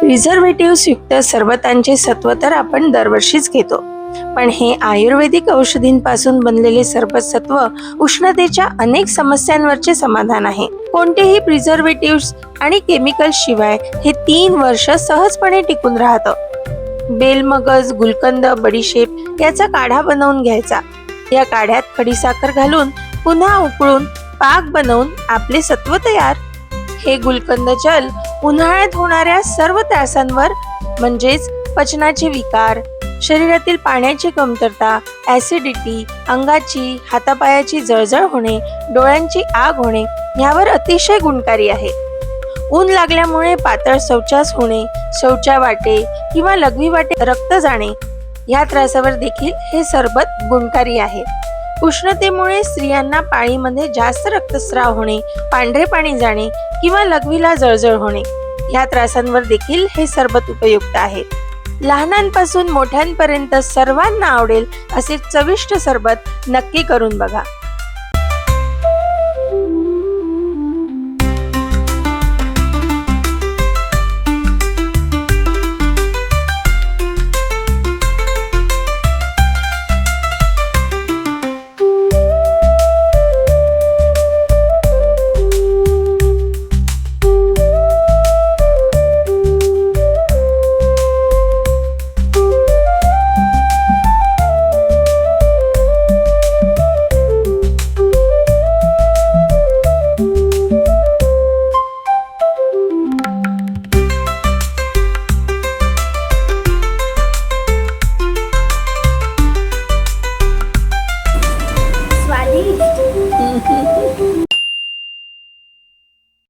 Preservative युक्त सरबतांचे सत्व तर आपण दरवर्षीच घेतो, पण हे आयुर्वेदिक औषधींपासून बनलेले सरबत सत्व उष्णतेच्या अनेक समस्यांवरचे समाधान आहे. कोणतेही प्रिझर्वेटिव्ह आणि केमिकल शिवाय हे 3 वर्ष सहजपणे टिकून राहतं. बेलमगज, गुलकंद, बडीशेप याचा काढा बनवून घ्यायचा. या काढ्यात खडीसाखर घालून पुन्हा उकळून पाक बनवून आपले सत्व तयार. हे गुलकंद जल उन्हाळ्यात होणाऱ्या सर्व त्रासांवर म्हणजेच पचनाचे विकार, शरीरातील पाण्याची कमतरता, ऍसिडिटी, अंगाची हातापायाची जळजळ होणे, डोळ्यांची आग होणे यावर अतिशय गुणकारी आहे. ऊन लागल्यामुळे पातळ शौचास होणे, शौचावाटे किंवा लघवी वाटे रक्त जाणे या त्रासावर देखील हे सरबत गुणकारी आहे. उष्णतेमुळे स्त्रियांना पाळीमध्ये जास्त रक्तस्राव होणे, पांढरे पाणी जाणे किंवा लघवीला जळजळ होणे या त्रासांवर देखील हे सरबत उपयुक्त आहे. लहानांपासून मोठ्यांपर्यंत सर्वांना आवडेल असे चविष्ट सरबत नक्की करून बघा.